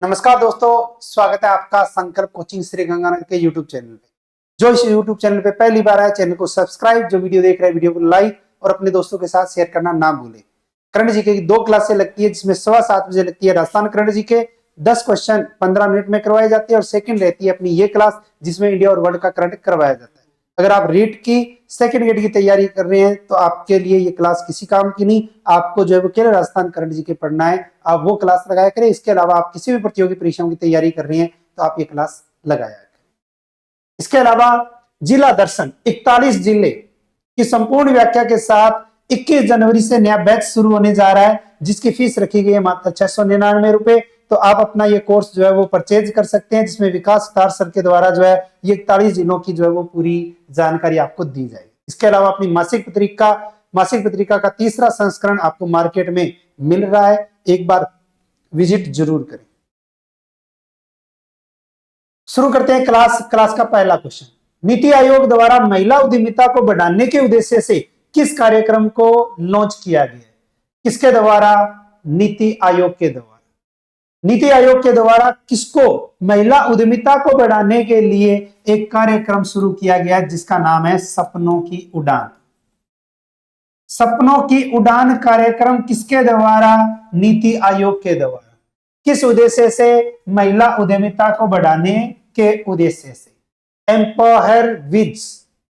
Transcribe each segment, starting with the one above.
नमस्कार दोस्तों, स्वागत है आपका संकल्प कोचिंग श्री गंगानगर के यूट्यूब चैनल पे। जो इस यूट्यूब चैनल पे पहली बार आए, चैनल को सब्सक्राइब, जो वीडियो देख रहे हैं वीडियो को लाइक और अपने दोस्तों के साथ शेयर करना ना भूलें। करंट जीके की 2 क्लासें लगती है, जिसमें 7:15 बजे लगती है Rajasthan current GK. 10 question 15 minute में करवाए जाते हैं और सेकंड रहती है अपनी ये क्लास जिसमें इंडिया और वर्ल्ड का करंट करवाया जाता है। अगर आप रीट की सेकंड गेट की तैयारी कर रहे हैं तो आपके लिए ये क्लास किसी काम की नहीं। आपको जो है वो केवल राजस्थान करंट जीके पढ़ना है, आप वो क्लास लगाया करें। इसके अलावा आप किसी भी प्रतियोगी परीक्षाओं की तैयारी कर रहे हैं तो आप ये क्लास लगाया करें। इसके अलावा जिला दर्शन 41 जिले की संपूर्ण व्याख्या के साथ 21 जनवरी से नया बैच शुरू होने जा रहा है, जिसकी फीस रखी गई है मात्र 699 रुपए। तो आप अपना ये कोर्स जो है वो परचेज कर सकते हैं, जिसमें विकास सुतार सर के द्वारा जो है ये 41 जिलों की जो है वो पूरी जानकारी आपको दी जाएगी। इसके अलावा अपनी मासिक पत्रिका का तीसरा संस्करण आपको मार्केट में मिल रहा है, एक बार विजिट जरूर करें। शुरू करते हैं क्लास का पहला क्वेश्चन। नीति आयोग द्वारा महिला उद्यमिता को बढ़ाने के उद्देश्य से किस कार्यक्रम को लॉन्च किया गया है? किसके द्वारा? नीति आयोग के द्वारा। नीति आयोग के द्वारा किसको महिला उद्यमिता को बढ़ाने के लिए एक कार्यक्रम शुरू किया गया, जिसका नाम है सपनों की उड़ान। सपनों की उड़ान कार्यक्रम किसके द्वारा? नीति आयोग के द्वारा। किस उद्देश्य से? महिला उद्यमिता को बढ़ाने के उद्देश्य से। एम्पावर विज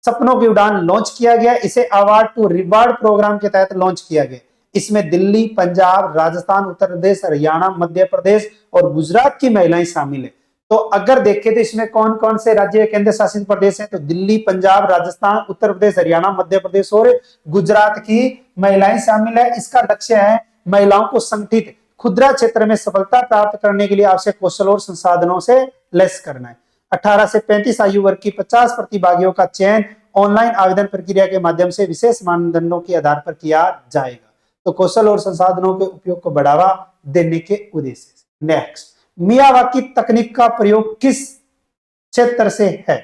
सपनों की उड़ान लॉन्च किया गया। इसे अवार्ड टू रिवार्ड प्रोग्राम के तहत लॉन्च किया गया। इसमें दिल्ली, पंजाब, राजस्थान, उत्तर प्रदेश, हरियाणा, मध्य प्रदेश और गुजरात की महिलाएं शामिल है। तो अगर देखें तो इसमें कौन कौन से राज्य केंद्र शासित प्रदेश हैं? तो दिल्ली, पंजाब, राजस्थान, उत्तर प्रदेश, हरियाणा, मध्य प्रदेश और गुजरात की महिलाएं शामिल है। इसका लक्ष्य है महिलाओं को संगठित खुदरा क्षेत्र में सफलता प्राप्त करने के लिए आवश्यक कौशल और संसाधनों से लैस करना है। 18 से 35 आयु वर्ग की 50 प्रतिभागियों का चयन ऑनलाइन आवेदन प्रक्रिया के माध्यम से विशेष मानदंडों के आधार पर किया जाएगा। तो कौशल और संसाधनों के उपयोग को बढ़ावा देने के उद्देश्य से। नेक्स्ट, मियावाकी तकनीक का प्रयोग किस क्षेत्र से है,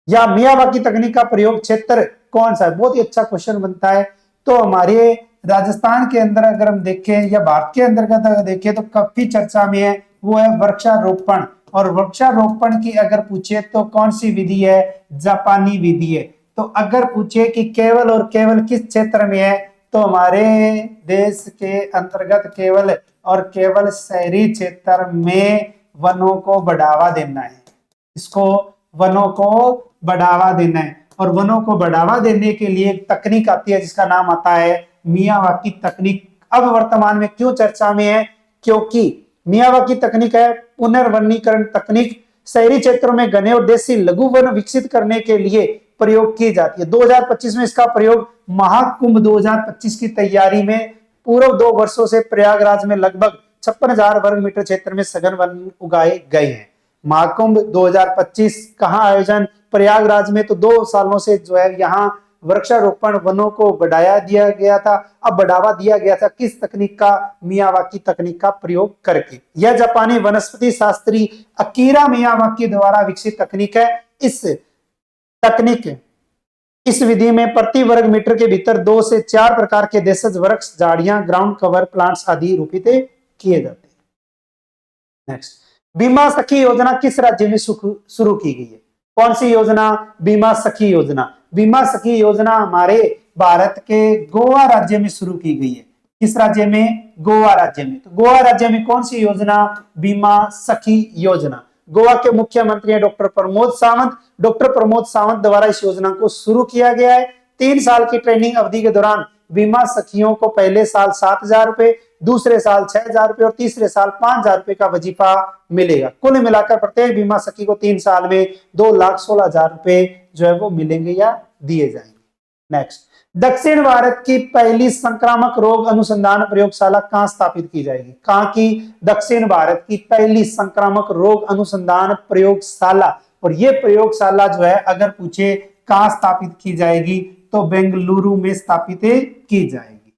या मियावाकी तकनीक का प्रयोग क्षेत्र कौन सा है? बहुत ही अच्छा क्वेश्चन बनता है। तो हमारे राजस्थान के अंदर अगर हम देखें या भारत के अंतर्गत अगर देखें तो काफी चर्चा में है, वो है वृक्षारोपण। और वृक्षारोपण की अगर पूछे तो कौन सी विधि है? जापानी विधि है। तो अगर पूछे कि केवल और केवल किस क्षेत्र में है, तो हमारे देश के अंतर्गत केवल और केवल शहरी क्षेत्र में वनों को बढ़ावा देना है। इसको वनों को बढ़ावा देना है। और वनों को बढ़ावा देने के लिए एक तकनीक आती है जिसका नाम आता है मियावाकी तकनीक। अब वर्तमान में क्यों चर्चा में है? क्योंकि मियावाकी तकनीक है पुनर्वनीकरण तकनीक, शहरी क्षेत्रों में घने और देसी लघु वन विकसित करने के लिए प्रयोग की जाती है। 2025 में इसका प्रयोग महाकुंभ 2025 की तैयारी में पूर्व 2 वर्षों से प्रयागराज में लगभग 56,000 वर्ग मीटर क्षेत्र में सघन वन उगाए गए हैं। महाकुंभ 2025 कहाँ आयोजन? प्रयागराज में। तो 2 सालों से जो है यहाँ वृक्षारोपण वनों को बढ़ाया दिया गया था। अब बढ़ावा दिया गया था किस तकनीक का? मियावाकी तकनीक का प्रयोग करके। यह जापानी वनस्पति शास्त्री अकीरा मियावाकी द्वारा विकसित तकनीक है। इस विधि में प्रति वर्ग मीटर के भीतर 2 से 4 प्रकार के देशज वृक्ष, झाड़ियां, ग्राउंड कवर प्लांट्स आदि रोपित किए जाते हैं। नेक्स्ट, बीमा सखी योजना किस राज्य में शुरू की गई है? कौन सी योजना? बीमा सखी योजना। बीमा सखी योजना हमारे भारत के गोवा राज्य में शुरू की गई है। किस राज्य में? गोवा राज्य में। तो गोवा राज्य में कौन सी योजना? बीमा सखी योजना। गोवा के मुख्यमंत्री हैं डॉक्टर प्रमोद सावंत। डॉक्टर प्रमोद सावंत द्वारा इस योजना को शुरू किया गया है। 3 साल की ट्रेनिंग अवधि के दौरान बीमा सखियों को पहले साल 7,000 रुपए, दूसरे साल 6,000 रुपए और तीसरे साल 5,000 रुपए का वजीफा मिलेगा। कुल मिलाकर प्रत्येक बीमा सखी को 3 साल में 2,16,000 रुपए जो है वो मिलेंगे या दिए जाएंगे। नेक्स्ट, दक्षिण भारत की पहली संक्रामक रोग अनुसंधान प्रयोगशाला कहां स्थापित की जाएगी? कहां की? दक्षिण भारत की पहली संक्रामक रोग अनुसंधान प्रयोगशाला। और यह प्रयोगशाला जो है अगर पूछे कहां स्थापित की जाएगी तो बेंगलुरु में स्थापित की जाएगी।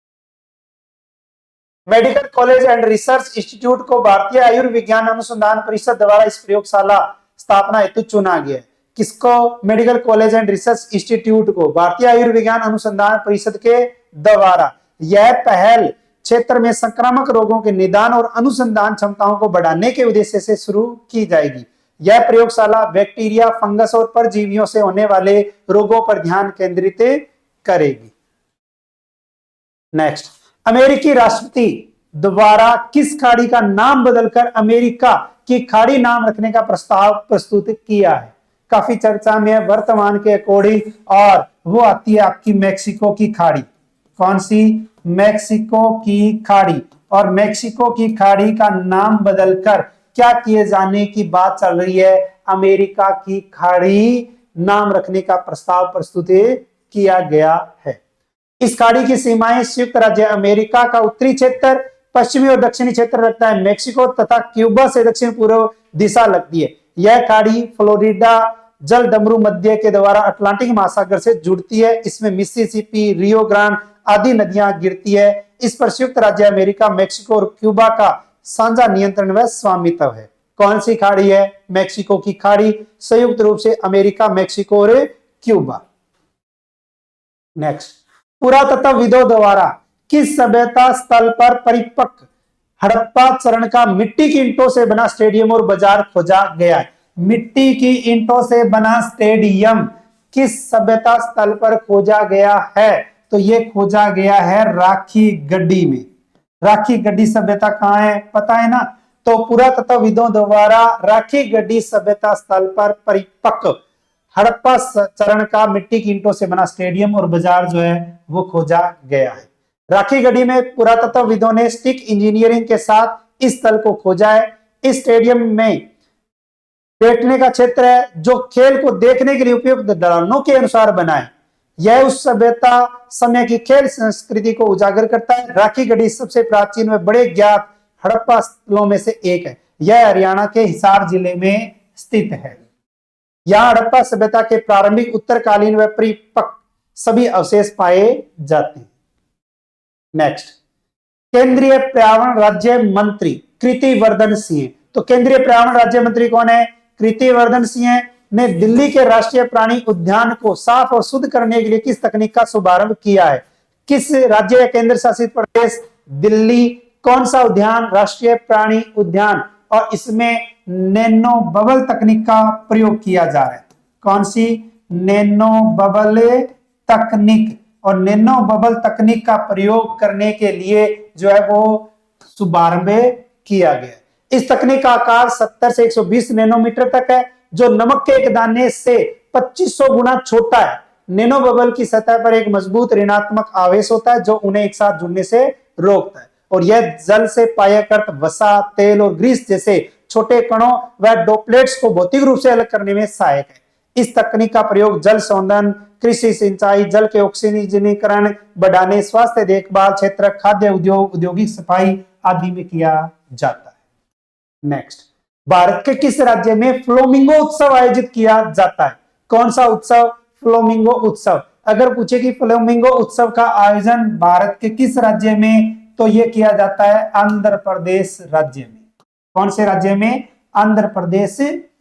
Medical college and research institute को भारतीय आयुर्विज्ञान अनुसंधान परिषद द्वारा इस प्रयोगशाला स्थापना हेतु चुना गया है। किसको? Medical college and research institute को भारतीय आयुर्विज्ञान अनुसंधान परिषद के द्वारा। यह पहल क्षेत्र में संक्रामक रोगों के निदान और अनुसंधान क्षमताओं को बढ़ाने के उद्देश्य से शुरू की जाएगी। यह प्रयोगशाला बैक्टीरिया, फंगस और परजीवियों से होने वाले रोगों पर ध्यान केंद्रित करेगी। नेक्स्ट, अमेरिकी राष्ट्रपति द्वारा किस खाड़ी का नाम बदलकर अमेरिका की खाड़ी नाम रखने का प्रस्ताव प्रस्तुत किया है? काफी चर्चा में है वर्तमान के अकॉर्डिंग, और वो आती है आपकी मैक्सिको की खाड़ी। कौन सी? मैक्सिको की खाड़ी। और मैक्सिको की खाड़ी का नाम बदलकर क्या किए जाने की बात चल रही है? अमेरिका की खाड़ी नाम रखने का प्रस्ताव प्रस्तुत किया गया है। इस खाड़ी की सीमाएं संयुक्त राज्य अमेरिका का उत्तरी क्षेत्र, पश्चिमी और दक्षिणी क्षेत्र लगता है मेक्सिको तथा क्यूबा से दक्षिण पूर्व दिशा लगती है। यह खाड़ी फ्लोरिडा जल डमरू मध्य के द्वारा अटलांटिक महासागर से जुड़ती है। इसमें मिसिसिपी, रियो ग्रांड आदि नदियां गिरती है। इस पर संयुक्त राज्य अमेरिका, मेक्सिको और क्यूबा का साझा नियंत्रण व स्वामित्व है। कौन सी खाड़ी है? मेक्सिको की खाड़ी, संयुक्त रूप से अमेरिका, मेक्सिको और क्यूबा। नेक्स्ट, पुरातत्वविदों द्वारा किस सभ्यता स्थल पर परिपक्व हड़प्पा चरण का मिट्टी की ईंटों से बना स्टेडियम और बाजार खोजा गया है? मिट्टी की ईंटों से बना स्टेडियम किस सभ्यता स्थल पर खोजा गया है? तो ये खोजा गया है राखी गड्डी में। राखी गड्डी सभ्यता कहां है? पता है ना? तो पुरातत्वविदों द्वारा राखी गड्डी सभ्यता स्थल पर परिपक्व हड़प्पा चरण का मिट्टी की ईंटों से बना स्टेडियम और बाजार जो है वो खोजा गया है। राखी गड्डी में पुरातत्वविदों ने स्टिक इंजीनियरिंग के साथ इस स्थल को खोजा है। इस स्टेडियम में बैठने का क्षेत्र है जो खेल को देखने के लिए उपयुक्त ढलानों के अनुसार बना है। यह उस सभ्यता समय की खेल संस्कृति को उजागर करता है। राखी गड्डी सबसे प्राचीन व बड़े ज्ञात हड़प्पा स्थलों में से एक है। यह हरियाणा के हिसार जिले में स्थित है। यहां हड़प्पा सभ्यता के प्रारंभिक उत्तरकालीन व परिपक्व सभी अवशेष पाए जाते हैं। नेक्स्ट, केंद्रीय पर्यावरण राज्य मंत्री कीर्तिवर्धन सिंह। तो केंद्रीय पर्यावरण राज्य मंत्री कौन है? कीर्तिवर्धन सिंह ने दिल्ली के राष्ट्रीय प्राणी उद्यान को साफ और शुद्ध करने के लिए किस तकनीक का शुभारंभ किया है? किस राज्य या केंद्र शासित प्रदेश? दिल्ली। कौन सा उद्यान? राष्ट्रीय प्राणी उद्यान। और इसमें नैनो बबल तकनीक का प्रयोग किया जा रहा है। कौन सी? नैनो बबल तकनीक। और नैनो बबल तकनीक का प्रयोग करने के लिए जो है वो शुभारंभ किया गया। इस तकनीक का आकार 70 से 120 नैनोमीटर तक है, जो नमक के एक दाने से 2500 गुना छोटा है। नैनो बबल की सतह पर एक मजबूत ऋणात्मक आवेश होता है जो उन्हें एक साथ जुड़ने से रोकता है, और यह जल से पायाकृत वसा, तेल और ग्रीस जैसे छोटे कणों व ड्रॉपलेट्स को भौतिक रूप से अलग करने में सहायक है। इस तकनीक का प्रयोग जल संवर्धन, कृषि सिंचाई, जल के ऑक्सीजनीकरण बढ़ाने, स्वास्थ्य देखभाल क्षेत्र, खाद्य उद्योग, औद्योगिक सफाई आदि में किया जाता है। नेक्स्ट, भारत के किस राज्य में फ्लोमिंगो उत्सव आयोजित किया जाता है? कौन सा उत्सव? फ्लोमिंगो उत्सव। अगर पूछे कि फ्लोमिंगो उत्सव का आयोजन भारत के किस राज्य में, तो यह किया जाता है आंध्र प्रदेश राज्य में। कौन से राज्य में? आंध्र प्रदेश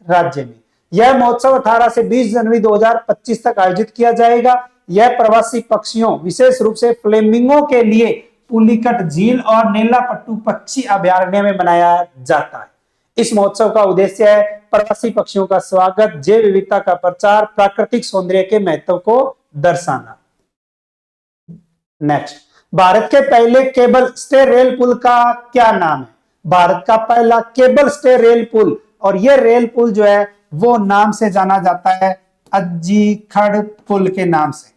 राज्य में। यह महोत्सव 18 से 20 जनवरी 2025 तक आयोजित किया जाएगा। यह प्रवासी पक्षियों, विशेष रूप से फ्लेमिंगो के लिए पुलिकट झील और नीलापट्टू पक्षी अभयारण्य में मनाया जाता है। इस महोत्सव का उद्देश्य है प्रवासी पक्षियों का स्वागत, जैव विविधता का प्रचार, प्राकृतिक सौंदर्य के महत्व को दर्शाना। नेक्स्ट, भारत के पहले केबल स्टे रेल पुल का क्या नाम है? भारत का पहला केबल स्टे रेल पुल, और यह रेल पुल जो है वो नाम से जाना जाता है अज्जीखड़ पुल के नाम से।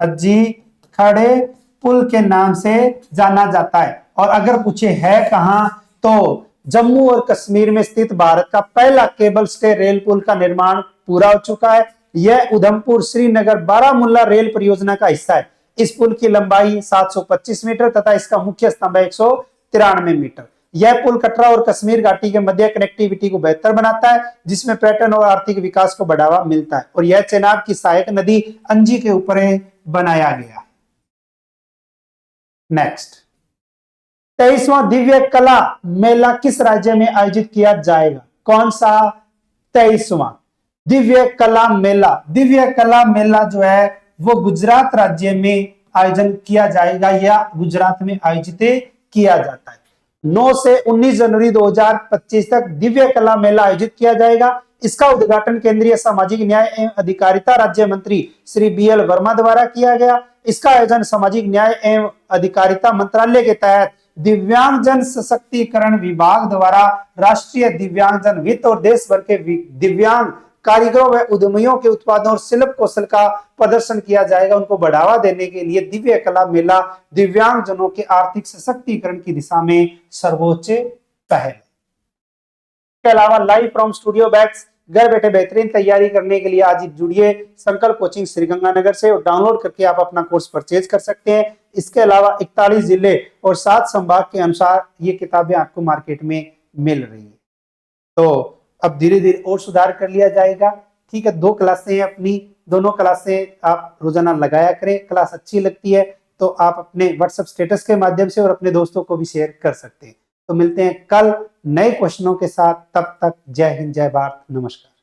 अज्जीखड़ पुल के नाम से जाना जाता है। और अगर पूछे है कहां, तो जम्मू और कश्मीर में स्थित भारत का पहला केबल स्टे रेल पुल का निर्माण पूरा हो चुका है। यह उधमपुर श्रीनगर बारामूला रेल परियोजना का हिस्सा है। इस पुल की लंबाई 725 मीटर तथा इसका मुख्य स्तंभ 193 मीटर। यह पुल कटरा और कश्मीर घाटी के मध्य कनेक्टिविटी को बेहतर बनाता है, जिसमें पर्यटन और आर्थिक विकास को बढ़ावा मिलता है, और यह चेनाब की सहायक नदी अंजी के ऊपर बनाया गया। नेक्स्ट, 23वां दिव्य कला मेला किस राज्य में आयोजित किया जाएगा? कौन सा? 23वां दिव्य कला मेला। दिव्य कला मेला जो है वो गुजरात राज्य में आयोजन किया जाएगा या गुजरात में आयोजित किया जाता है। 9 से 19 जनवरी 2025 तक दिव्य कला मेला आयोजित किया जाएगा। इसका उद्घाटन केंद्रीय सामाजिक न्याय एवं अधिकारिता राज्य मंत्री श्री BL वर्मा द्वारा किया गया। इसका आयोजन सामाजिक न्याय एवं अधिकारिता मंत्रालय के तहत दिव्यांगजन सशक्तिकरण विभाग द्वारा राष्ट्रीय दिव्यांगजन वित्त और देश भर के दिव्यांग कारीगरों व उद्यमियों के उत्पादों और शिल्प कौशल का प्रदर्शन किया जाएगा। उनको बढ़ावा देने के लिए दिव्य कला मेला दिव्यांगजनों के आर्थिक सशक्तिकरण की दिशा में सर्वोच्च पहल। इसके अलावा लाइव फ्रॉम स्टूडियो बैग्स, घर बैठे बेहतरीन तैयारी करने के लिए आज ही जुड़िए संकल्प कोचिंग श्रीगंगानगर से और डाउनलोड करके आप अपना कोर्स परचेज कर सकते हैं। इसके अलावा 41 जिले और 7 संभाग के अनुसार ये किताबें आपको मार्केट में मिल रही है। तो अब धीरे धीरे और सुधार कर लिया जाएगा। ठीक है, 2 क्लासें हैं अपनी, दोनों क्लासें आप रोजाना लगाया करें। क्लास अच्छी लगती है तो आप अपने व्हाट्सएप स्टेटस के माध्यम से और अपने दोस्तों को भी शेयर कर सकते हैं। तो मिलते हैं कल नए क्वेश्चनों के साथ, तब तक जय हिंद, जय भारत, नमस्कार।